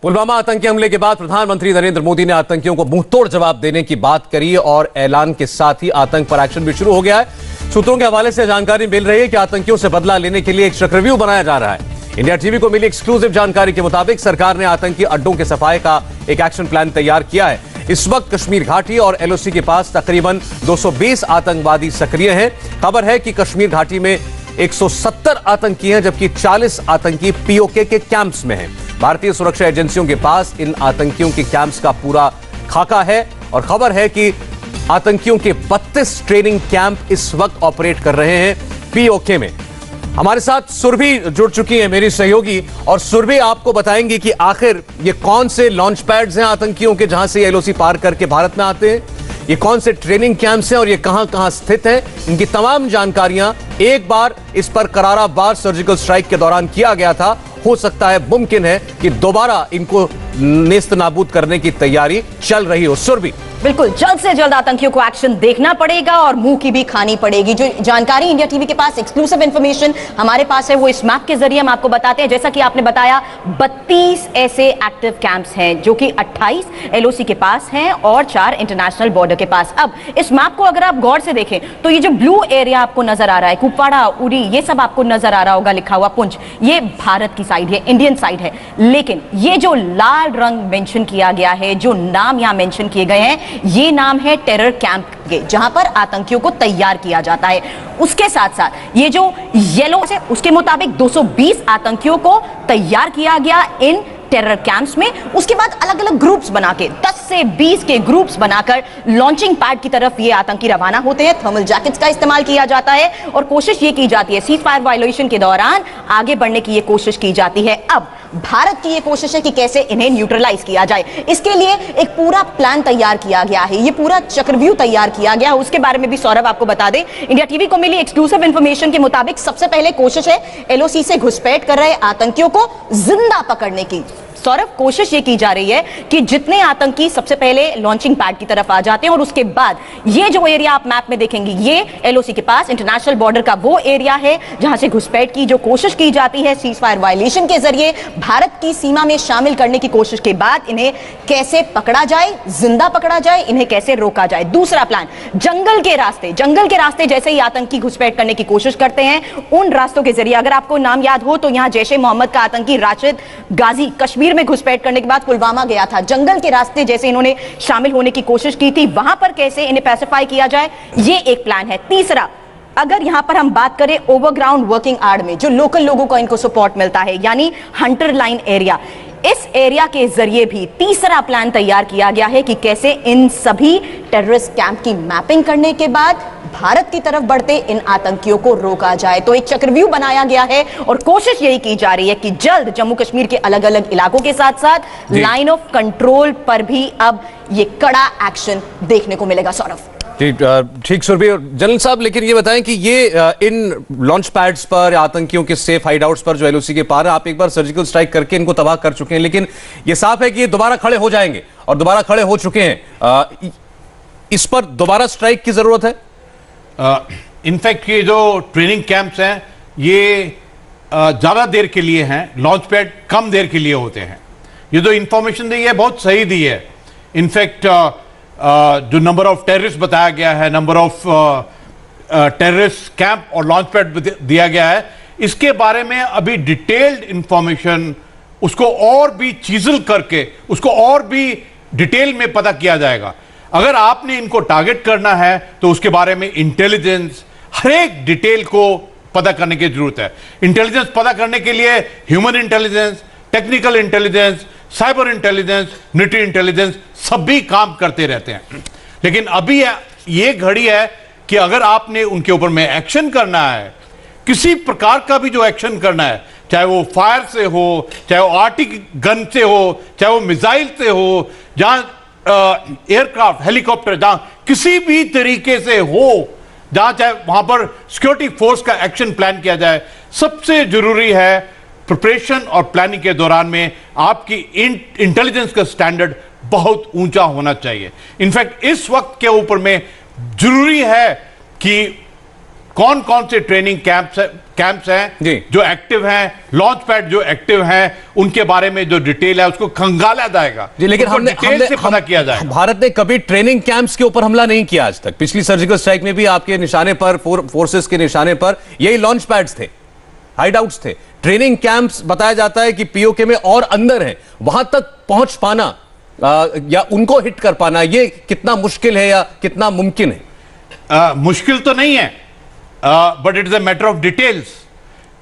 पुलवामा आतंकी हमले के बाद प्रधानमंत्री नरेंद्र मोदी ने आतंकियों को मुंहतोड़ जवाब देने की बात करी और ऐलान के साथ ही आतंक पर एक्शन भी शुरू हो गया है। सूत्रों के हवाले से जानकारी मिल रही है कि आतंकियों से बदला लेने के लिए एक चक्रव्यूह बनाया जा रहा है। इंडिया टीवी को मिली एक्सक्लूसिव जानकारी के मुताबिक सरकार ने आतंकी अड्डों के सफाई का एक एक्शन प्लान तैयार किया है। इस वक्त कश्मीर घाटी और एलओसी के पास तकरीबन 220 आतंकवादी सक्रिय हैं। खबर है कि कश्मीर घाटी में 170 आतंकी हैं, जबकि 40 आतंकी पीओके के कैंप्स में हैं। भारतीय सुरक्षा एजेंसियों के पास इन आतंकियों के कैंप्स का पूरा खाका है और खबर है कि आतंकियों के 32 ट्रेनिंग कैंप इस वक्त ऑपरेट कर रहे हैं पीओके में। हमारे साथ सुरभि जुड़ चुकी है, मेरी सहयोगी, और सुरभि आपको बताएंगी कि आखिर ये कौन से लॉन्च पैड्स हैं आतंकियों के जहां से एलओसी पार करके भारत में आते हैं, ये कौन से ट्रेनिंग कैंप्स हैं और ये कहां कहां स्थित हैं। इनकी तमाम जानकारियां, एक बार इस पर करारा वार सर्जिकल स्ट्राइक के दौरान किया गया था, हो सकता है, मुमकिन है कि दोबारा इनको नेस्त नाबूद करने की तैयारी चल रही हो। सुरभि, बिल्कुल, जल्द से जल्द आतंकियों को एक्शन देखना पड़ेगा और मुंह की भी खानी पड़ेगी। जो जानकारी इंडिया टीवी के पास एक्सक्लूसिव इंफॉर्मेशन हमारे पास है वो इस मैप के जरिए हम आपको बताते हैं। जैसा कि आपने बताया, 32 ऐसे एक्टिव कैंप्स हैं जो कि 28 एलओसी के पास हैं और 4 इंटरनेशनल बॉर्डर के पास। अब इस मैप को अगर आप गौर से देखें तो ये जो ब्लू एरिया आपको नजर आ रहा है, कुपवाड़ा, उरी, ये सब आपको नजर आ रहा होगा लिखा हुआ पुंछ, ये भारत की साइड है, इंडियन साइड है। लेकिन ये जो लाल रंग मेंशन किया गया है, जो नाम यहां मेंशन किए गए हैं, ये नाम है टेरर कैंप के, जहां पर आतंकियों को तैयार किया जाता है। उसके साथ साथ ये जो येलो है, उसके मुताबिक 220 आतंकियों को तैयार किया गया इन टेरर कैंप्स में। उसके बाद अलग अलग ग्रुप्स बना के 10 से 20 के ग्रुप्स बनाकर लॉन्चिंग पैड की तरफ ये आतंकी रवाना होते हैं। थर्मल जैकेट्स का इस्तेमाल किया जाता है और कोशिश ये की जाती है, सीज फायर वायलेशन के दौरान आगे बढ़ने की ये कोशिश की जाती है। अब भारत की ये कोशिश है कि कैसे इन्हें न्यूट्रलाइज किया जाए। इसके लिए एक पूरा प्लान तैयार किया गया है, ये पूरा चक्रव्यूह तैयार किया गया है। उसके बारे में भी सौरभ आपको बता दें, इंडिया टीवी को मिली एक्सक्लूसिव इंफॉर्मेशन के मुताबिक सबसे पहले कोशिश है एलओसी से घुसपैठ कर रहे आतंकियों को जिंदा पकड़ने की। सौरभ, कोशिश ये की जा रही है कि जितने आतंकी सबसे पहले लॉन्चिंग पैड की तरफ आ जाते हैं और उसके बाद ये जो एरिया आप मैप में देखेंगे, ये एलओसी के पास इंटरनेशनल बॉर्डर का वो एरिया है जहां से घुसपैठ की जो कोशिश की जाती है सीज फायर वायलेशन के जरिए भारत की सीमा में शामिल करने की कोशिश के बाद इन्हें कैसे पकड़ा जाए, जिंदा पकड़ा जाए, इन्हें कैसे रोका जाए। दूसरा प्लान, जंगल के रास्ते जैसे ही आतंकी घुसपैठ करने की कोशिश करते हैं, उन रास्तों के जरिए, अगर आपको नाम याद हो तो यहां जैश ए मोहम्मद का आतंकी राशिद गाजी कश्मीर में घुसपैठ करने के बाद पुलवामा गया था। जंगल के रास्ते जैसे इन्होंने शामिल होने की कोशिश की थी, वहां पर कैसे इन्हें पैसिफाई किया जाए, ये एक प्लान है। तीसरा, अगर यहां पर हम बात करें ओवरग्राउंड वर्किंग आर्ड में जो लोकल लोगों को इनको सपोर्ट मिलता है, यानी हंटर लाइन एरिया, इस एरिया के जरिए भी तीसरा प्लान तैयार किया गया है कि कैसे इन सभी टेररिस्ट कैंप की मैपिंग करने के बाद भारत की तरफ बढ़ते इन आतंकियों को रोका जाए। तो एक चक्रव्यूह बनाया गया है और कोशिश यही की जा रही है कि जल्द जम्मू कश्मीर के अलग अलग इलाकों के साथ साथ लाइन ऑफ कंट्रोल पर भी अब ये कड़ा एक्शन देखने को मिलेगा। सौरभ, ठीक सुरभि और जनरल साहब, लेकिन ये बताएं कि ये इन लॉन्च पैड्स पर, आतंकियों के सेफ हाइडआउट्स पर जो एलओसी के पार है, आप एक बार सर्जिकल स्ट्राइक करके इनको तबाह कर चुके हैं, लेकिन ये साफ है कि ये दोबारा खड़े हो जाएंगे और दोबारा खड़े हो चुके हैं। इस पर दोबारा स्ट्राइक की जरूरत है। इनफैक्ट ये जो ट्रेनिंग कैंप्स हैं ये ज्यादा देर के लिए हैं, लॉन्च पैड कम देर के लिए होते हैं। ये जो इंफॉर्मेशन दी है बहुत सही दी है। इनफैक्ट जो नंबर ऑफ टेररिस्ट बताया गया है, नंबर ऑफ टेररिस्ट कैंप और लॉन्च पैड दिया गया है, इसके बारे में अभी डिटेल्ड इंफॉर्मेशन उसको और भी चीजल करके उसको और भी डिटेल में पता किया जाएगा। अगर आपने इनको टारगेट करना है तो उसके बारे में इंटेलिजेंस, हर एक डिटेल को पता करने की जरूरत है। इंटेलिजेंस पता करने के लिए human intelligence, technical intelligence, cyber intelligence, military intelligence सभी काम करते रहते हैं। लेकिन अभी ये घड़ी है कि अगर आपने उनके ऊपर में एक्शन करना है, किसी प्रकार का भी जो एक्शन करना है, चाहे वो फायर से हो, चाहे वो आर्टिक गन से हो, चाहे वो मिसाइल से हो, जहां एयरक्राफ्ट, हेलीकॉप्टर, जहां किसी भी तरीके से हो, जहां चाहे वहां पर सिक्योरिटी फोर्स का एक्शन प्लान किया जाए। सबसे जरूरी है प्रिपरेशन और प्लानिंग के दौरान में आपकी इंटेलिजेंस का स्टैंडर्ड बहुत ऊंचा होना चाहिए। इनफैक्ट इस वक्त के ऊपर में जरूरी है कि कौन कौन से ट्रेनिंग कैंप्स कैंप्स हैं जो एक्टिव हैं, लॉन्च पैड जो एक्टिव हैं, उनके बारे में जो डिटेल है उसको खंगाला जाएगा जी। लेकिन हमने पता किया जाएगा। भारत ने कभी ट्रेनिंग कैंप्स के ऊपर हमला नहीं किया आज तक। पिछली सर्जिकल स्ट्राइक में भी आपके निशाने पर, फोर्सेस के निशाने पर यही लॉन्च पैड्स थे, हाइडआउट्स थे। ट्रेनिंग कैंप्स बताया जाता है कि पीओके में और अंदर है, वहां तक पहुंच पाना या उनको हिट कर पाना, ये कितना मुश्किल है या कितना मुमकिन है? मुश्किल तो नहीं है, but it is a matter of details.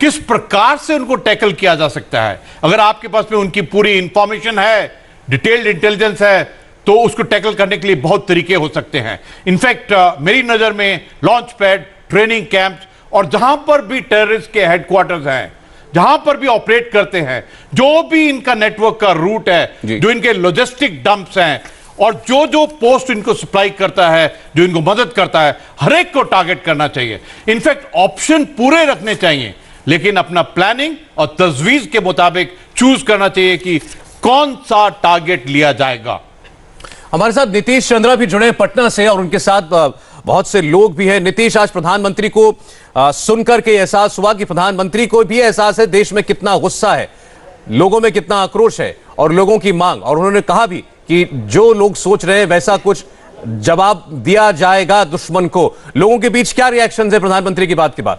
किस प्रकार से उनको टैकल किया जा सकता है। अगर आपके पास में उनकी पूरी इंफॉर्मेशन है, डिटेल्ड इंटेलिजेंस है, तो उसको टैकल करने के लिए बहुत तरीके हो सकते हैं। इनफैक्ट मेरी नजर में लॉन्च पैड, ट्रेनिंग कैंप्स और जहां पर भी टेररिस्ट के हेडक्वार्टर्स हैं, जहां पर भी ऑपरेट करते हैं, जो भी इनका नेटवर्क का रूट है, जो इनके लॉजिस्टिक डंप्स हैं और जो जो पोस्ट इनको सप्लाई करता है, जो इनको मदद करता है, हर एक को टारगेट करना चाहिए। इनफैक्ट ऑप्शन पूरे रखने चाहिए, लेकिन अपना प्लानिंग और तजवीज के मुताबिक चूज करना चाहिए कि कौन सा टारगेट लिया जाएगा। हमारे साथ नीतीश चंद्रा भी जुड़े पटना से और उनके साथ बहुत से लोग भी हैं। नीतीश, आज प्रधानमंत्री को सुनकर के एहसास हुआ कि प्रधानमंत्री को भी एहसास है देश में कितना गुस्सा है, लोगों में कितना आक्रोश है और लोगों की मांग, और उन्होंने कहा भी कि जो लोग सोच रहे हैं वैसा कुछ जवाब दिया जाएगा दुश्मन को। लोगों के बीच क्या रिएक्शन है प्रधानमंत्री की बात के बाद?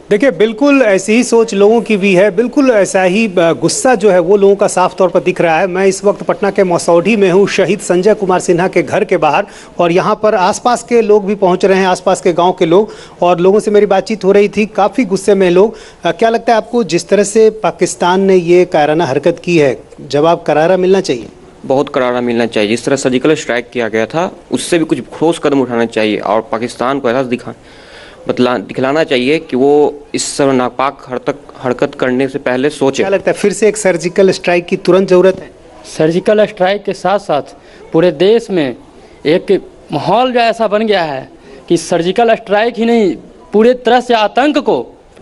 देखिए, बिल्कुल ऐसी ही सोच लोगों की भी है, बिल्कुल ऐसा ही गुस्सा जो है वो लोगों का साफ तौर पर दिख रहा है। मैं इस वक्त पटना के मसौढ़ी में हूँ, शहीद संजय कुमार सिन्हा के घर के बाहर, और यहाँ पर आसपास के लोग भी पहुँच रहे हैं, आसपास के गांव के लोग, और लोगों से मेरी बातचीत हो रही थी। काफ़ी गुस्से में लोग। क्या लगता है आपको, जिस तरह से पाकिस्तान ने ये कायराना हरकत की है, जवाब करारा मिलना चाहिए? बहुत करारा मिलना चाहिए। जिस तरह सर्जिकल स्ट्राइक किया गया था उससे भी कुछ ठोस कदम उठाना चाहिए और पाकिस्तान को ऐसा दिखलाना चाहिए कि वो इस सब नापाक हरकत करने से पहले सोचे। क्या लगता है फिर से एक सर्जिकल स्ट्राइक की तुरंत जरूरत है? सर्जिकल स्ट्राइक के साथ साथ पूरे देश में एक माहौल जो ऐसा बन गया है कि सर्जिकल स्ट्राइक ही नहीं, पूरे तरह से आतंक को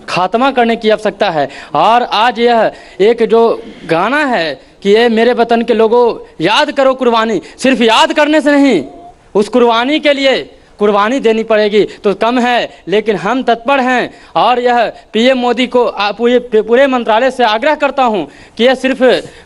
खात्मा करने की आवश्यकता है। और आज यह एक जो गाना है कि ये मेरे वतन के लोगों याद करो कुर्बानी, सिर्फ याद करने से नहीं, उस कुर्बानी के लिए कुर्बानी देनी पड़ेगी तो कम है, लेकिन हम तत्पर हैं। और यह पीएम मोदी को पूरे मंत्रालय से आग्रह करता हूं कि यह सिर्फ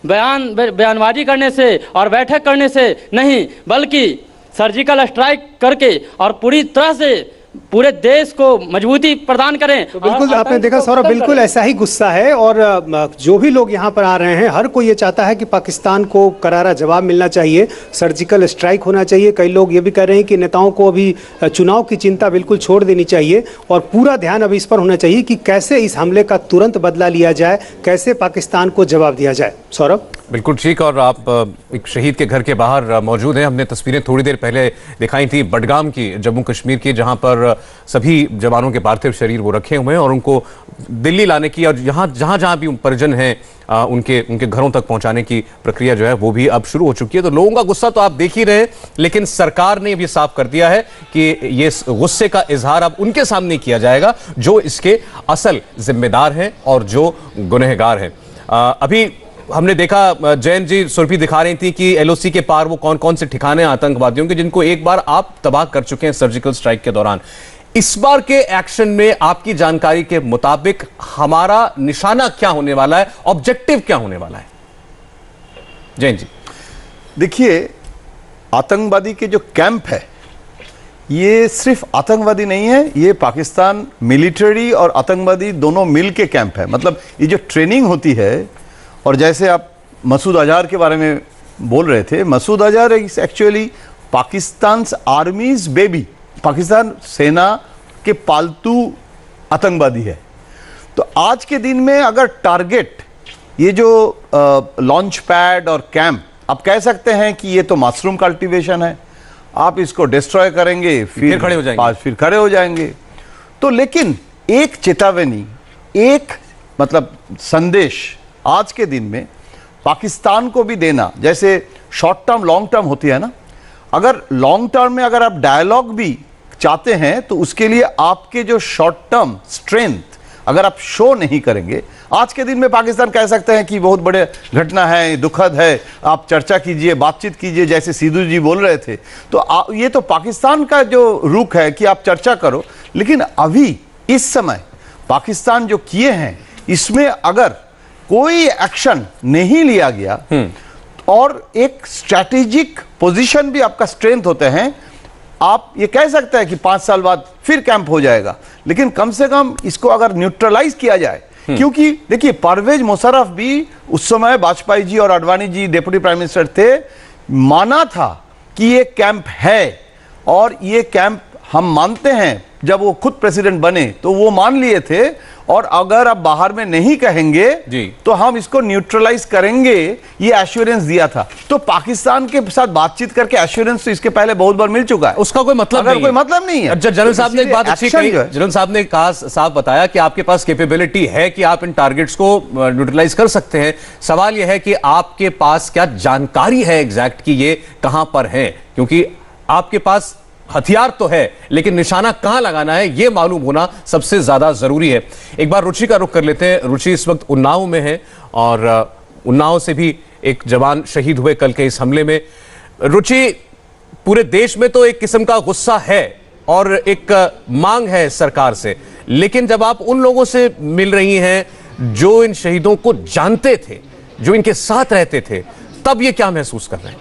बयानबाजी करने से और बैठक करने से नहीं, बल्कि सर्जिकल स्ट्राइक करके और पूरी तरह से पूरे देश को मजबूती प्रदान करें। तो बिल्कुल आपने देखा सौरभ, बिल्कुल ऐसा ही गुस्सा है, और जो भी लोग यहाँ पर आ रहे हैं हर कोई ये चाहता है कि पाकिस्तान को करारा जवाब मिलना चाहिए, सर्जिकल स्ट्राइक होना चाहिए। कई लोग ये भी कह रहे हैं कि नेताओं को अभी चुनाव की चिंता बिल्कुल छोड़ देनी चाहिए और पूरा ध्यान अभी इस पर होना चाहिए कि कैसे इस हमले का तुरंत बदला लिया जाए, कैसे पाकिस्तान को जवाब दिया जाए। सौरभ, बिल्कुल ठीक। और आप एक शहीद के घर के बाहर मौजूद हैं। हमने तस्वीरें थोड़ी देर पहले दिखाई थी बडगाम की, जम्मू कश्मीर की, जहां पर सभी जवानों के पार्थिव शरीर वो रखे हुए हैं और उनको दिल्ली लाने की और जहां भी परिजन हैं उनके घरों तक पहुंचाने की प्रक्रिया जो है वो भी अब शुरू हो चुकी है। तो लोगों का गुस्सा तो आप देख ही रहे हैं, लेकिन सरकार ने भी साफ कर दिया है कि ये गुस्से का इजहार अब उनके सामने किया जाएगा जो इसके असल जिम्मेदार हैं और जो गुनहगार हैं। अभी हमने देखा जैन जी सुरभि दिखा रही थी कि एलओसी के पार वो कौन कौन से ठिकाने आतंकवादियों के जिनको एक बार आप तबाह कर चुके हैं सर्जिकल स्ट्राइक के दौरान। इस बार के एक्शन में आपकी जानकारी के मुताबिक हमारा निशाना क्या होने वाला है, ऑब्जेक्टिव क्या होने वाला है? जैन जी, देखिए, आतंकवादी के जो कैंप है ये सिर्फ आतंकवादी नहीं है, ये पाकिस्तान मिलिट्री और आतंकवादी दोनों मिल के कैंप है। मतलब ये जो ट्रेनिंग होती है, और जैसे आप मसूद अजहर के बारे में बोल रहे थे, Masood Azhar is actually Pakistan army's baby, Pakistan सेना के पालतू आतंकवादी है। तो आज के दिन में अगर टारगेट ये जो लॉन्च पैड और कैंप, आप कह सकते हैं कि ये तो मशरूम कल्टीवेशन है, आप इसको डिस्ट्रॉय करेंगे फिर खड़े हो जाएंगे। तो लेकिन एक चेतावनी, एक मतलब संदेश आज के दिन में पाकिस्तान को भी देना, जैसे शॉर्ट टर्म लॉन्ग टर्म होती है ना, अगर लॉन्ग टर्म में अगर आप डायलॉग भी चाहते हैं तो उसके लिए आपके जो शॉर्ट टर्म स्ट्रेंथ अगर आप शो नहीं करेंगे, आज के दिन में पाकिस्तान कह सकते हैं कि बहुत बड़े घटना है, दुखद है, आप चर्चा कीजिए, बातचीत कीजिए, जैसे सिद्धू जी बोल रहे थे। तो ये तो पाकिस्तान का जो रुख है कि आप चर्चा करो, लेकिन अभी इस समय पाकिस्तान जो किए हैं, इसमें अगर कोई एक्शन नहीं लिया गया और एक स्ट्रैटेजिक पोजीशन भी आपका स्ट्रेंथ होते हैं, आप ये कह सकते हैं कि 5 साल बाद फिर कैंप हो जाएगा, लेकिन कम से कम इसको अगर न्यूट्रलाइज किया जाए, क्योंकि देखिए परवेज मुशर्रफ भी उस समय वाजपेयी जी और Advani ji deputy prime minister थे, माना था कि ये कैंप है और ये कैंप हम मानते हैं। जब वो खुद प्रेसिडेंट बने तो वो मान लिए थे, और अगर आप बाहर में नहीं कहेंगे तो हम इसको न्यूट्रलाइज करेंगे, ये एश्योरेंस दिया था। तो पाकिस्तान के साथ बातचीत करके एश्योरेंस तो इसके पहले बहुत बार मिल चुका है, उसका कोई मतलब नहीं, कोई मतलब नहीं है। जनरल साहब ने एक बात अच्छी कही, जनरल साहब ने कहा, साफ बताया कि आपके पास कैपेबिलिटी है कि आप इन टारगेट्स को न्यूट्रलाइज कर सकते हैं। सवाल यह है कि आपके पास क्या जानकारी है एग्जैक्ट कि ये कहां पर है, क्योंकि आपके पास हथियार तो है लेकिन निशाना कहां लगाना है यह मालूम होना सबसे ज्यादा जरूरी है। एक बार रुचि का रुख कर लेते हैं। रुचि इस वक्त उन्नाव में है और उन्नाव से भी एक जवान शहीद हुए कल के इस हमले में। रुचि, पूरे देश में तो एक किस्म का गुस्सा है और एक मांग है सरकार से, लेकिन जब आप उन लोगों से मिल रही हैं जो इन शहीदों को जानते थे, जो इनके साथ रहते थे, तब ये क्या महसूस कर रहे हैं?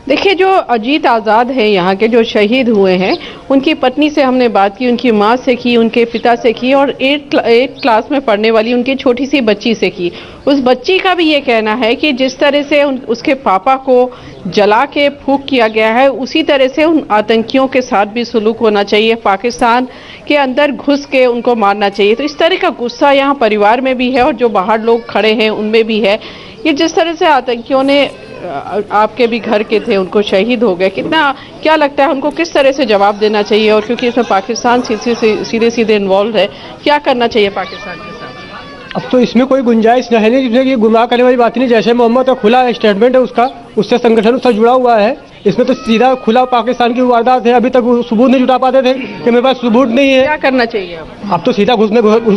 देखिए, जो अजीत आज़ाद है, यहाँ के जो शहीद हुए हैं, उनकी पत्नी से हमने बात की, उनकी माँ से की, उनके पिता से की और 8 क्लास में पढ़ने वाली उनकी छोटी सी बच्ची से की। उस बच्ची का भी ये कहना है कि जिस तरह से उसके पापा को जला के फूंक किया गया है, उसी तरह से उन आतंकियों के साथ भी सलूक होना चाहिए, पाकिस्तान के अंदर घुस के उनको मारना चाहिए। तो इस तरह का गुस्सा यहाँ परिवार में भी है और जो बाहर लोग खड़े हैं उनमें भी है। ये जिस तरह से आतंकियों ने, आपके भी घर के थे, उनको शहीद हो गए, क्या लगता है उनको किस तरह से जवाब देना चाहिए? और क्योंकि इसमें पाकिस्तान सीधे सीधे इन्वॉल्व है, क्या करना चाहिए पाकिस्तान के साथ? अब तो इसमें कोई गुंजाइश है नहीं, जिसमें ये गुमराह करने वाली बात नहीं। जैसे मोहम्मद का खुला स्टेटमेंट है उसका, उससे संगठन उससे जुड़ा हुआ है। इसमें तो सीधा खुला पाकिस्तान की वारदात है। अभी तक सबूत नहीं जुटा पाते थे कि मेरे पास सबूत नहीं है। क्या करना चाहिए अब तो सीधा घुस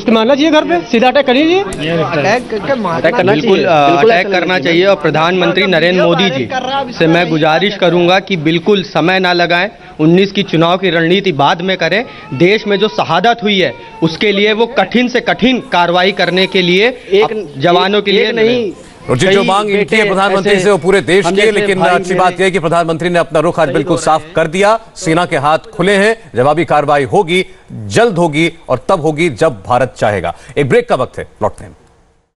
के मारना चाहिए, घर पे सीधा अटैक कर लीजिए, बिल्कुल अटैक करना चाहिए। और प्रधानमंत्री नरेंद्र मोदी जी से मैं गुजारिश करूंगा कि बिल्कुल समय ना लगाएं, 19 की चुनाव की रणनीति बाद में करें। देश में जो शहादत हुई है उसके लिए वो कठिन से कठिन कार्रवाई करने के लिए जवानों के लिए नहीं। रुचि, जो मांग इनकी है प्रधानमंत्री से वो पूरे देश की, लेकिन अच्छी बात यह है कि प्रधानमंत्री ने अपना रुख आज बिल्कुल साफ कर दिया। सेना के हाथ खुले हैं, जवाबी कार्रवाई होगी, जल्द होगी और तब होगी जब भारत चाहेगा। एक ब्रेक का वक्त है, लौटते हैं।